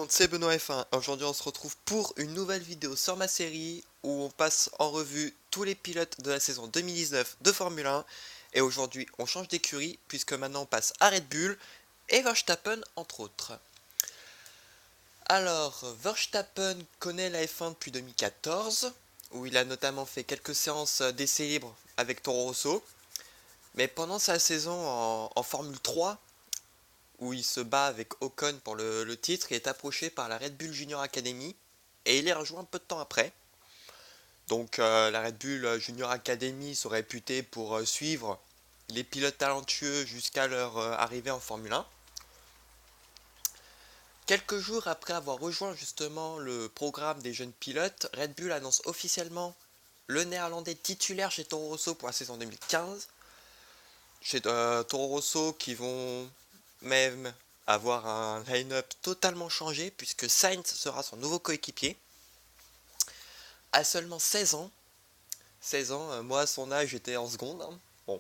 C'est Benoît F1. Aujourd'hui, on se retrouve pour une nouvelle vidéo sur ma série où on passe en revue tous les pilotes de la saison 2019 de Formule 1. Et aujourd'hui, on change d'écurie puisque maintenant on passe à Red Bull et Verstappen entre autres. Alors, Verstappen connaît la F1 depuis 2014 où il a notamment fait quelques séances d'essais libres avec Toro Rosso. Mais pendant sa saison en Formule 3, où il se bat avec Ocon pour le titre, il est approché par la Red Bull Junior Academy et il est rejoint peu de temps après. Donc la Red Bull Junior Academy se réputait pour suivre les pilotes talentueux jusqu'à leur arrivée en Formule 1. Quelques jours après avoir rejoint justement le programme des jeunes pilotes, Red Bull annonce officiellement le néerlandais titulaire chez Toro Rosso pour la saison 2015. Chez Toro Rosso qui vont même avoir un line-up totalement changé puisque Sainz sera son nouveau coéquipier. À seulement 16 ans, moi à son âge j'étais en seconde. Bon.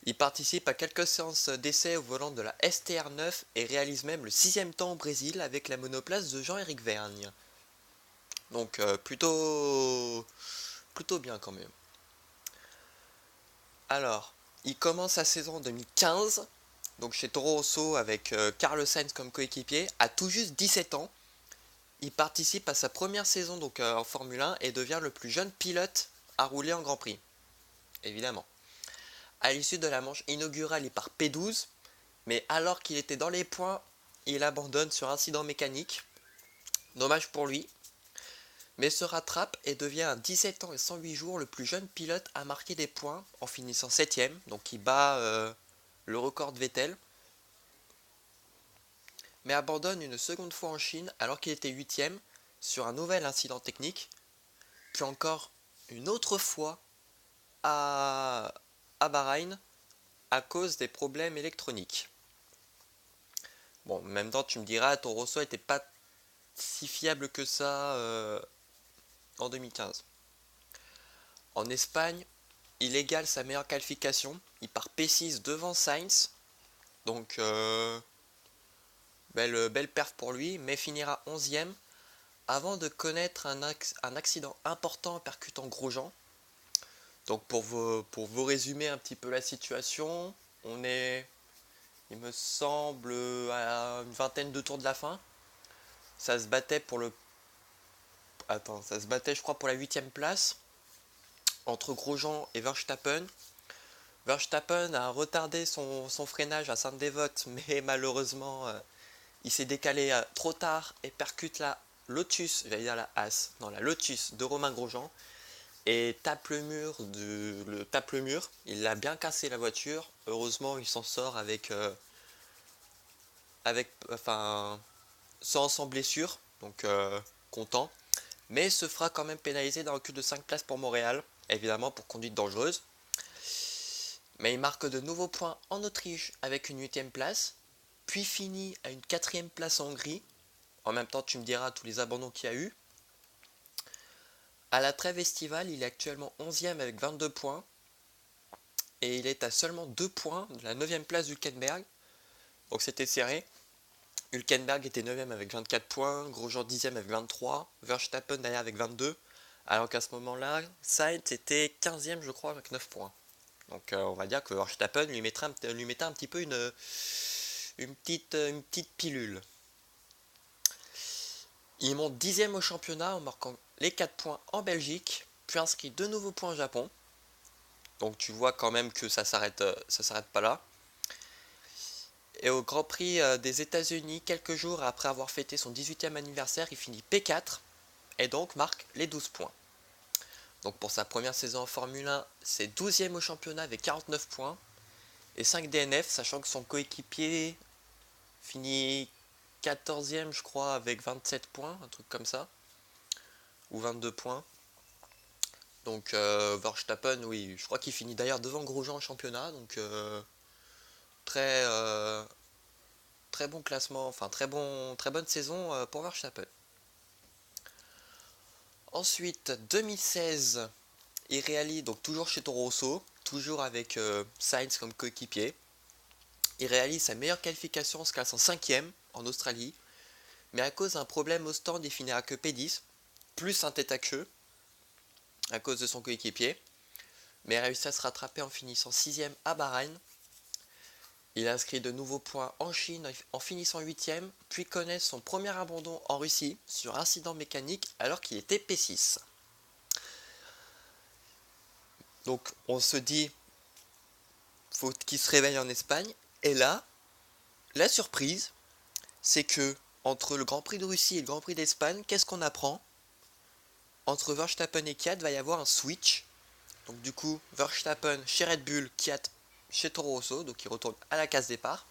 Il participe à quelques séances d'essai au volant de la STR9 et réalise même le 6ème temps au Brésil avec la monoplace de Jean-Éric Vergne. Donc plutôt bien quand même. Alors, il commence sa saison en 2015, donc chez Toro Rosso avec Carlos Sainz comme coéquipier, à tout juste 17 ans. Il participe à sa première saison donc en Formule 1 et devient le plus jeune pilote à rouler en Grand Prix, évidemment. À l'issue de la manche inaugurale, il part P12, mais alors qu'il était dans les points, il abandonne sur incident mécanique. Dommage pour lui, mais se rattrape et devient à 17 ans et 108 jours le plus jeune pilote à marquer des points en finissant 7ème, donc il bat le record de Vettel, mais abandonne une seconde fois en Chine alors qu'il était 8ème sur un nouvel incident technique, puis encore une autre fois à Bahreïn à cause des problèmes électroniques. Bon, en même temps, tu me diras, ton Rosso n'était pas si fiable que ça en 2015. En Espagne, il égale sa meilleure qualification. Il part P6 devant Sainz. Donc, belle perf pour lui, mais finira 11ème avant de connaître un accident important percutant Grosjean. Donc, pour vous résumer un petit peu la situation, on est, il me semble, à une vingtaine de tours de la fin. Ça se battait pour le. Attends, ça se battait, je crois, pour la 8ème place entre Grosjean et Verstappen. Verstappen a retardé son freinage à Sainte-Dévote, mais malheureusement, il s'est décalé trop tard et percute la Lotus, j'allais dire la As, non, la Lotus de Romain Grosjean et tape le mur. Il a bien cassé la voiture. Heureusement, il s'en sort enfin, sans blessure, donc content. Mais se fera quand même pénaliser d'un recul de 5 places pour Montréal, évidemment pour conduite dangereuse. Mais il marque de nouveaux points en Autriche avec une 8ème place, puis finit à une 4ème place en Hongrie. En même temps, tu me diras tous les abandons qu'il y a eu. À la trêve estivale, il est actuellement 11ème avec 22 points. Et il est à seulement 2 points de la 9ème place d'Hülkenberg. Donc c'était serré. Hülkenberg était 9ème avec 24 points, Grosjean 10ème avec 23, Verstappen derrière avec 22. Alors qu'à ce moment-là, Sainz était 15ème je crois avec 9 points. Donc on va dire que Verstappen lui mettait un petit peu une petite pilule. Il monte 10ème au championnat en marquant les 4 points en Belgique, puis inscrit de nouveaux points au Japon. Donc tu vois quand même que ça s'arrête pas là. Et au Grand Prix des États-Unis, quelques jours après avoir fêté son 18e anniversaire, il finit P4 et donc marque les 12 points. Donc pour sa première saison en Formule 1, c'est 12ème au championnat avec 49 points et 5 DNF, sachant que son coéquipier finit 14ème je crois avec 27 points, un truc comme ça, ou 22 points. Donc Verstappen, oui, je crois qu'il finit d'ailleurs devant Grosjean en championnat, donc très, très bon classement, enfin très bonne saison pour Verstappen. Ensuite, 2016, il réalise, donc toujours chez Toro Rosso, toujours avec Sainz comme coéquipier. Il réalise sa meilleure qualification en se classant 5ème en Australie. Mais à cause d'un problème au stand, il finira que P10, plus un tête à queue, à cause de son coéquipier. Mais il a réussi à se rattraper en finissant 6ème à Bahreïn. Il a inscrit de nouveaux points en Chine en finissant 8ème, puis connaît son premier abandon en Russie sur incident mécanique alors qu'il était P6. Donc on se dit, faut qu'il se réveille en Espagne. Et là, la surprise, c'est que entre le Grand Prix de Russie et le Grand Prix d'Espagne, qu'est-ce qu'on apprend? Entre Verstappen et Kvyat, va y avoir un switch. Donc du coup, Verstappen chez Red Bull, Kvyat chez Toro Rosso, donc il retourne à la case départ.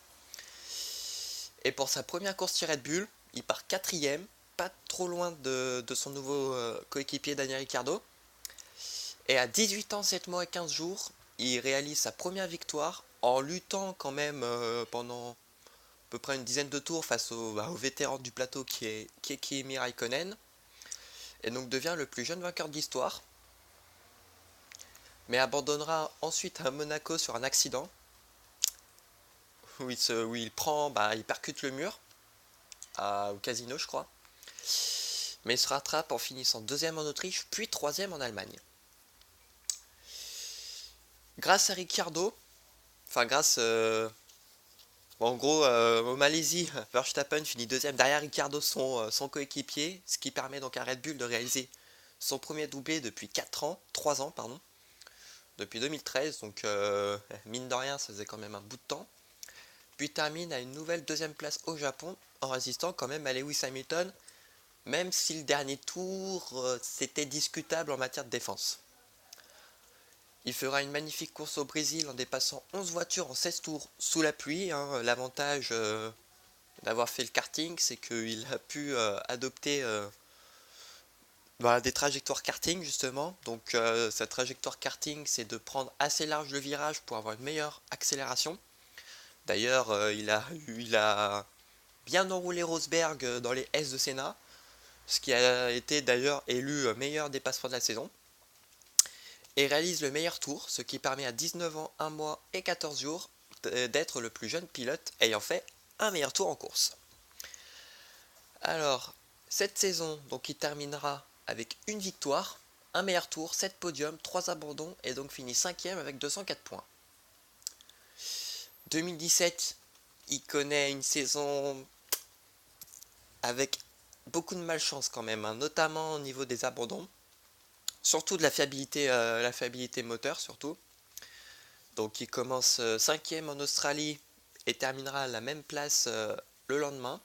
Et pour sa première course chez Red Bull, il part 4ème, pas trop loin de son nouveau coéquipier Daniel Ricciardo. Et à 18 ans, 7 mois et 15 jours, il réalise sa première victoire en luttant quand même pendant à peu près une dizaine de tours face au vétéran du plateau qui est Kimi Raikkonen. Et donc devient le plus jeune vainqueur de l'histoire. Mais abandonnera ensuite à Monaco sur un accident où il percute le mur au casino, je crois. Mais il se rattrape en finissant 2ème en Autriche, puis 3ème en Allemagne. Grâce à Ricciardo, en gros, au Malaisie, Verstappen finit 2ème derrière Ricciardo, son coéquipier, ce qui permet donc à Red Bull de réaliser son premier doublé depuis 3 ans, depuis 2013, donc mine de rien, ça faisait quand même un bout de temps. Puis termine à une nouvelle 2ème place au Japon, en résistant quand même à Lewis Hamilton, même si le dernier tour, c'était discutable en matière de défense. Il fera une magnifique course au Brésil en dépassant 11 voitures en 16 tours sous la pluie. L'avantage d'avoir fait le karting, c'est qu'il a pu adopter des trajectoires karting justement. Donc sa trajectoire karting, c'est de prendre assez large le virage pour avoir une meilleure accélération. D'ailleurs, il a bien enroulé Rosberg dans les S de Senna, ce qui a été d'ailleurs élu meilleur dépassement de la saison. Et réalise le meilleur tour, ce qui permet à 19 ans, 1 mois et 14 jours d'être le plus jeune pilote ayant fait un meilleur tour en course. Alors, cette saison, donc il terminera avec une victoire, un meilleur tour, 7 podiums, 3 abandons et donc finit 5ème avec 204 points. 2017, il connaît une saison avec beaucoup de malchance quand même, notamment au niveau des abandons. Surtout de la fiabilité moteur surtout. Donc il commence 5ème en Australie et terminera à la même place le lendemain.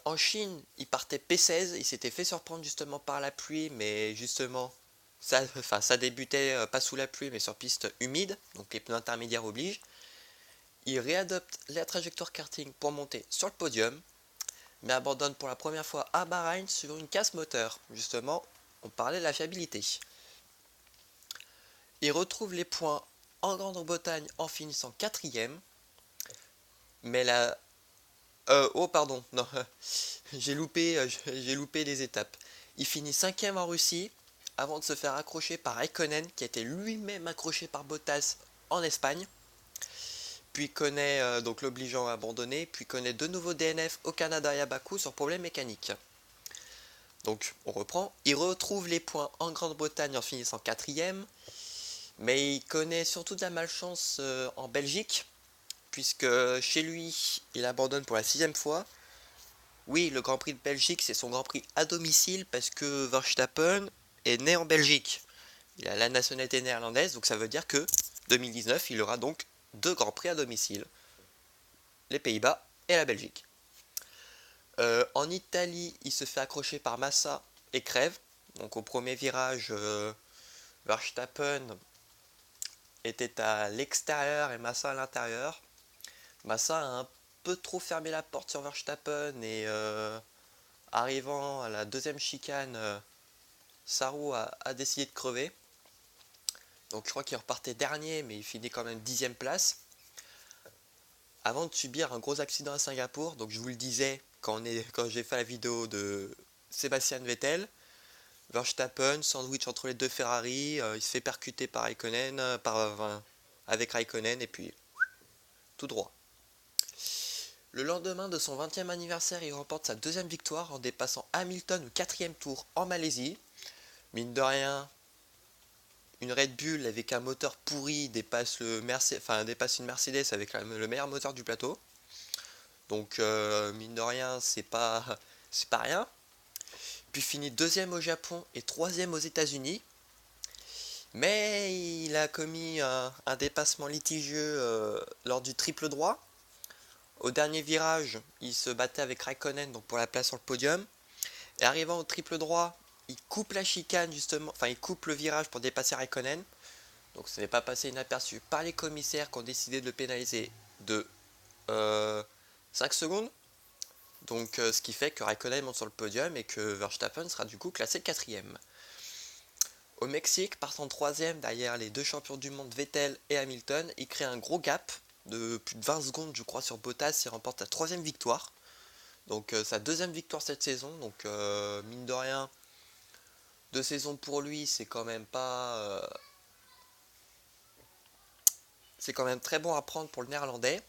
En Chine, il partait P16, il s'était fait surprendre justement par la pluie, mais justement ça débutait pas sous la pluie mais sur piste humide, donc les pneus intermédiaires obligent. Il réadopte la trajectoire karting pour monter sur le podium, mais abandonne pour la première fois à Bahreïn sur une casse moteur. Justement, on parlait de la fiabilité. Il retrouve les points en Grande-Bretagne en finissant 4ème. Mais là... oh pardon, non, j'ai loupé les étapes. Il finit 5ème en Russie avant de se faire accrocher par Raikkonen qui a été lui-même accroché par Bottas en Espagne. Puis connaît donc l'obligeant à abandonner, puis connaît de nouveau DNF au Canada et à Bakou sur problème mécanique. Donc on reprend, il retrouve les points en Grande-Bretagne en finissant 4ème, mais il connaît surtout de la malchance en Belgique, puisque chez lui, il abandonne pour la 6ème fois. Oui, le Grand Prix de Belgique, c'est son Grand Prix à domicile, parce que Verstappen est né en Belgique. Il a la nationalité néerlandaise, donc ça veut dire que 2019, il aura donc 2 Grands Prix à domicile. Les Pays-Bas et la Belgique. En Italie, il se fait accrocher par Massa et crève. Donc au premier virage, Verstappen était à l'extérieur et Massa à l'intérieur. Massa a un peu trop fermé la porte sur Verstappen et arrivant à la 2ème chicane, sa roue a décidé de crever. Donc je crois qu'il repartait dernier, mais il finit quand même 10ème place. Avant de subir un gros accident à Singapour, donc je vous le disais quand j'ai fait la vidéo de Sébastien Vettel, Verstappen, sandwich entre les deux Ferrari, il se fait percuter par avec Raikkonen et puis tout droit. Le lendemain de son 20e anniversaire, il remporte sa deuxième victoire en dépassant Hamilton au 4e tour en Malaisie. Mine de rien, une Red Bull avec un moteur pourri dépasse une Mercedes avec le meilleur moteur du plateau. Donc mine de rien, c'est pas rien. Puis finit deuxième au Japon et troisième aux États-Unis. Mais il a commis un dépassement litigieux lors du triple droit. Au dernier virage, il se battait avec Raikkonen donc pour la place sur le podium. Et arrivant au triple droit, il coupe la chicane justement, enfin il coupe le virage pour dépasser Raikkonen. Donc ce n'est pas passé inaperçu par les commissaires qui ont décidé de le pénaliser de 5 secondes. Donc ce qui fait que Raikkonen monte sur le podium et que Verstappen sera du coup classé 4ème. Au Mexique, partant 3ème derrière les deux champions du monde Vettel et Hamilton, il crée un gros gap de plus de 20 secondes je crois sur Bottas, il remporte sa 3ème victoire. Donc sa deuxième victoire cette saison, donc mine de rien, 2 saisons pour lui, c'est quand même pas... c'est quand même très bon à prendre pour le néerlandais.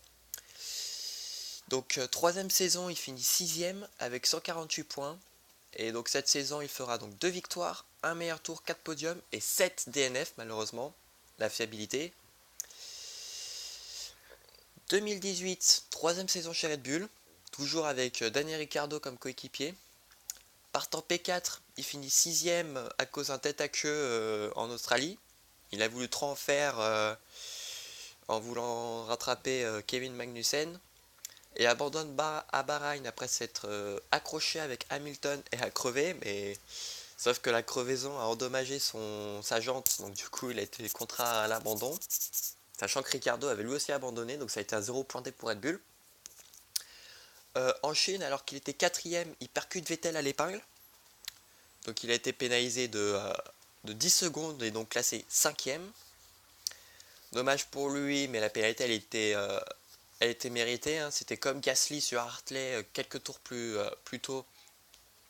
Donc troisième saison, il finit 6ème avec 148 points. Et donc cette saison, il fera donc 2 victoires, un meilleur tour, 4 podiums et 7 DNF malheureusement, la fiabilité. 2018, troisième saison chez Red Bull, toujours avec Daniel Ricciardo comme coéquipier. Partant P4, il finit 6ème à cause d'un tête à queue en Australie. Il a voulu trop en faire en voulant rattraper Kevin Magnussen. Et abandonne à Bahreïn après s'être accroché avec Hamilton et a crevé. Mais sauf que la crevaison a endommagé sa jante. Donc du coup il a été contraint à l'abandon. Sachant que Ricciardo avait lui aussi abandonné. Donc ça a été un 0 pointé pour Red Bull. En Chine, alors qu'il était 4ème, il percute Vettel à l'épingle. Donc il a été pénalisé de 10 secondes et donc classé 5ème. Dommage pour lui, mais la pénalité elle était méritée. Hein. C'était comme Gasly sur Hartley quelques tours plus tôt.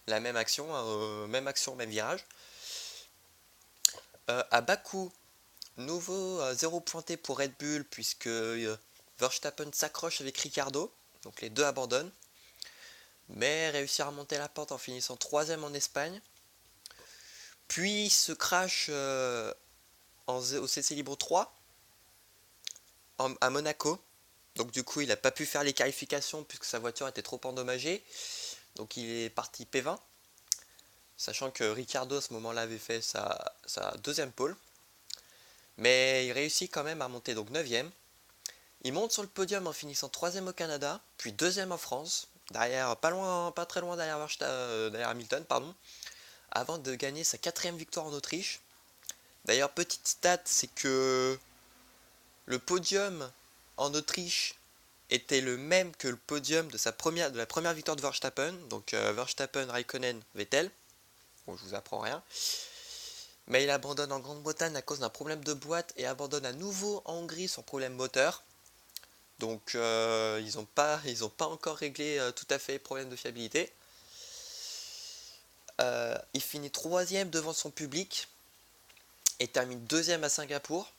La même action, même virage. À Bakou, nouveau 0 pointé pour Red Bull puisque Verstappen s'accroche avec Ricciardo. Donc les deux abandonnent. Mais réussit à remonter la pente en finissant 3ème en Espagne. Puis se crash au CC Libre 3 à Monaco. Donc du coup il n'a pas pu faire les qualifications puisque sa voiture était trop endommagée. Donc il est parti P20. Sachant que Ricciardo à ce moment-là avait fait sa deuxième pole. Mais il réussit quand même à monter donc 9ème. Il monte sur le podium en finissant 3ème au Canada, puis 2ème en France. Derrière, pas très loin derrière Hamilton, pardon. Avant de gagner sa 4ème victoire en Autriche. D'ailleurs, petite stat, c'est que le podium en Autriche était le même que le podium de la première victoire de Verstappen. Donc Verstappen, Raikkonen, Vettel. Bon, je vous apprends rien. Mais il abandonne en Grande-Bretagne à cause d'un problème de boîte et abandonne à nouveau en Hongrie sur problème moteur. Donc ils n'ont pas encore réglé tout à fait les problèmes de fiabilité. Il finit 3ème devant son public et termine 2ème à Singapour.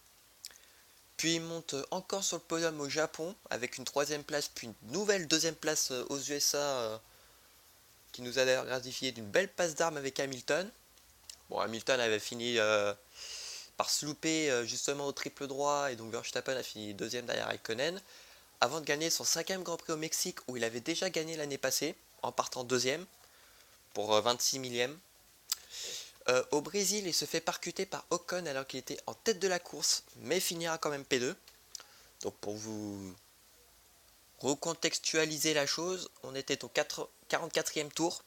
Puis il monte encore sur le podium au Japon avec une 3ème place, puis une nouvelle 2ème place aux USA qui nous a d'ailleurs gratifié d'une belle passe d'armes avec Hamilton. Bon, Hamilton avait fini par se louper justement au triple droit et donc Verstappen a fini 2ème derrière Raikkonen avant de gagner son 5ème Grand Prix au Mexique où il avait déjà gagné l'année passée en partant 2ème pour 26 millième. Au Brésil, il se fait percuter par Ocon alors qu'il était en tête de la course, mais finira quand même P2. Donc pour vous recontextualiser la chose, on était au 44e tour.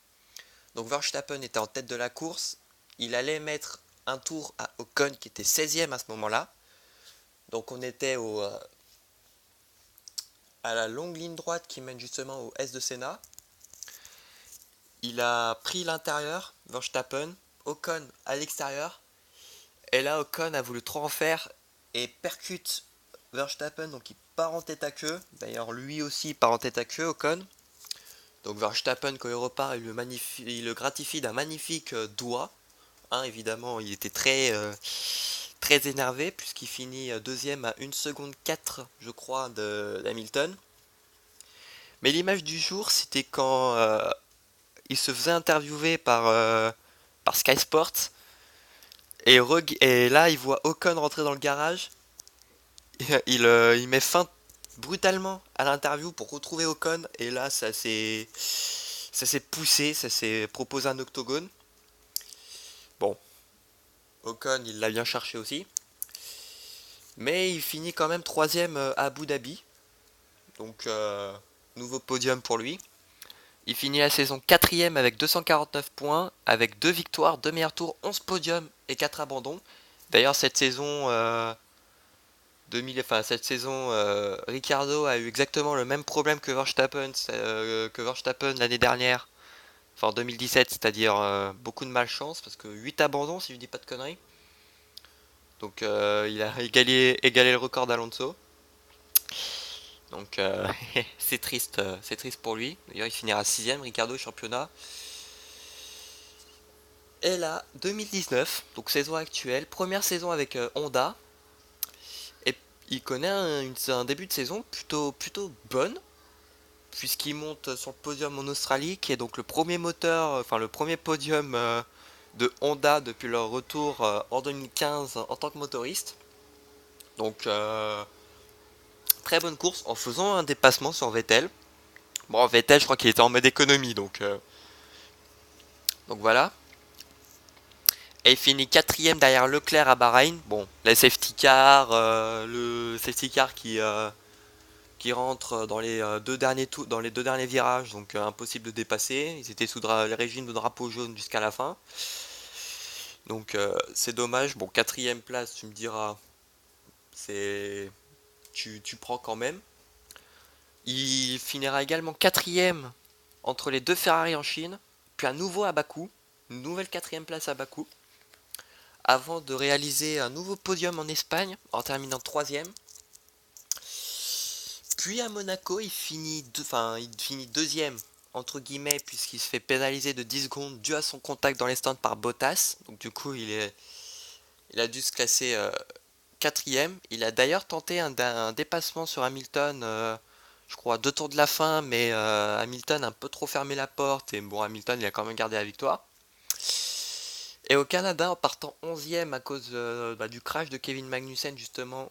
Donc Verstappen était en tête de la course. Il allait mettre un tour à Ocon qui était 16ème à ce moment-là. Donc on était à la longue ligne droite qui mène justement au S de Senna. Il a pris l'intérieur, Verstappen, Ocon à l'extérieur. Et là, Ocon a voulu trop en faire et percute Verstappen, donc il part en tête à queue. D'ailleurs, lui aussi part en tête à queue, Ocon. Donc Verstappen, quand il repart, il le gratifie d'un magnifique doigt. Hein, évidemment, il était très énervé puisqu'il finit 2ème à 1 seconde 4, je crois, d'Hamilton. Mais l'image du jour, c'était quand il se faisait interviewer par Sky Sports et là il voit Ocon rentrer dans le garage. Il met fin brutalement à l'interview pour retrouver Ocon et là ça s'est poussé, ça s'est proposé un octogone. Bon, Ocon il l'a bien cherché aussi, mais il finit quand même troisième à Abu Dhabi, donc nouveau podium pour lui. Il finit la saison quatrième avec 249 points, avec 2 victoires, 2 meilleurs tours, 11 podiums et 4 abandons. D'ailleurs, cette saison, cette saison Ricardo a eu exactement le même problème que Verstappen l'année dernière, enfin en 2017, c'est-à-dire beaucoup de malchance, parce que 8 abandons, si je dis pas de conneries. Donc il a égalé le record d'Alonso. Donc c'est triste pour lui. D'ailleurs, il finira 6ème, Ricardo, championnat. Et là, 2019, donc saison actuelle, première saison avec Honda. Et il connaît un début de saison plutôt bonne, puisqu'il monte sur le podium en Australie, qui est donc le premier le premier podium de Honda depuis leur retour en 2015 en tant que motoriste. Donc très bonne course en faisant un dépassement sur Vettel. Bon, Vettel, je crois qu'il était en mode économie, donc voilà. Et il finit quatrième derrière Leclerc à Bahreïn. Bon, le safety car qui rentre dans les dans les deux derniers virages, donc impossible de dépasser. Ils étaient sous le régime de drapeau jaune jusqu'à la fin. Donc c'est dommage. Bon, quatrième place, tu me diras, c'est tu prends quand même. Il finira également quatrième entre les deux Ferrari en Chine, puis à nouveau à Bakou, une nouvelle quatrième place à Bakou, avant de réaliser un nouveau podium en Espagne en terminant troisième. Puis à Monaco, il finit deuxième, entre guillemets, puisqu'il se fait pénaliser de 10 secondes dû à son contact dans les stands par Bottas. Donc du coup, il a dû se classer quatrième. Il a d'ailleurs tenté un dépassement sur Hamilton, je crois, 2 tours de la fin, mais Hamilton a un peu trop fermé la porte, et bon, Hamilton, il a quand même gardé la victoire. Et au Canada, en partant 11ème à cause du crash de Kevin Magnussen, justement,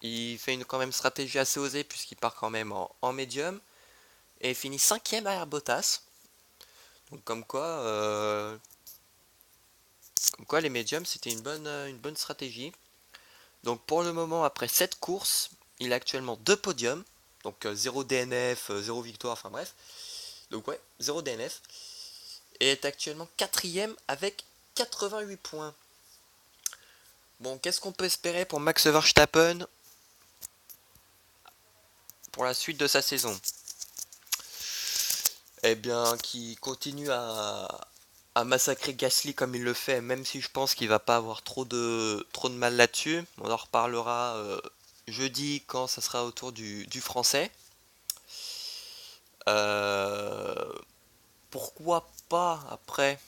il fait quand même stratégie assez osée puisqu'il part quand même en médium et finit 5ème derrière Bottas. Donc comme quoi les médiums c'était une bonne stratégie. Donc pour le moment, après 7 courses, il a actuellement 2 podiums. Donc 0 DNF, 0 victoire, enfin bref. Donc ouais, 0 DNF. Et est actuellement quatrième avec 88 points. Bon, qu'est-ce qu'on peut espérer pour Max Verstappen pour la suite de sa saison? Eh bien, qui continue à massacrer Gasly comme il le fait, même si je pense qu'il va pas avoir trop de mal là-dessus. On en reparlera jeudi quand ça sera au tour du français. Euh, Pourquoi pas après?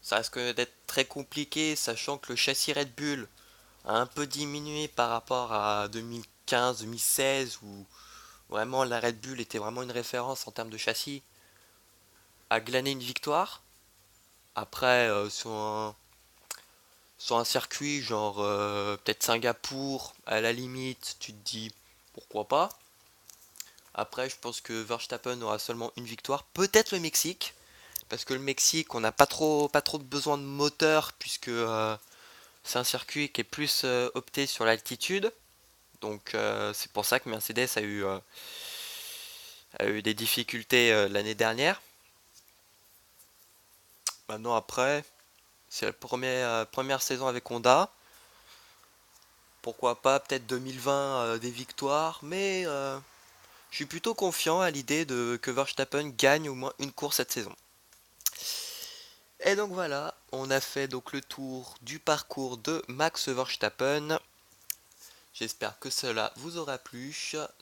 Ça risque d'être très compliqué, sachant que le châssis Red Bull a un peu diminué par rapport à 2015-2016 où vraiment la Red Bull était vraiment une référence en termes de châssis, a glané une victoire. Après, sur un circuit genre peut-être Singapour, à la limite, tu te dis pourquoi pas. Après, je pense que Verstappen aura seulement une victoire. Peut-être le Mexique, parce que le Mexique, on n'a pas trop de besoin de moteur, puisque c'est un circuit qui est plus opté sur l'altitude. Donc c'est pour ça que Mercedes a eu des difficultés l'année dernière. Maintenant après, c'est la première saison avec Honda. Pourquoi pas peut-être 2020 des victoires, mais je suis plutôt confiant à l'idée de que Verstappen gagne au moins une course cette saison. Et donc voilà, on a fait donc le tour du parcours de Max Verstappen. J'espère que cela vous aura plu.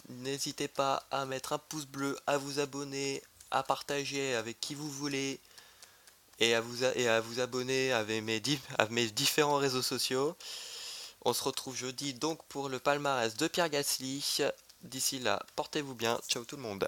N'hésitez pas à mettre un pouce bleu, à vous abonner, à partager avec qui vous voulez et à vous abonner à mes différents réseaux sociaux. On se retrouve jeudi donc pour le palmarès de Pierre Gasly. D'ici là, portez-vous bien. Ciao tout le monde.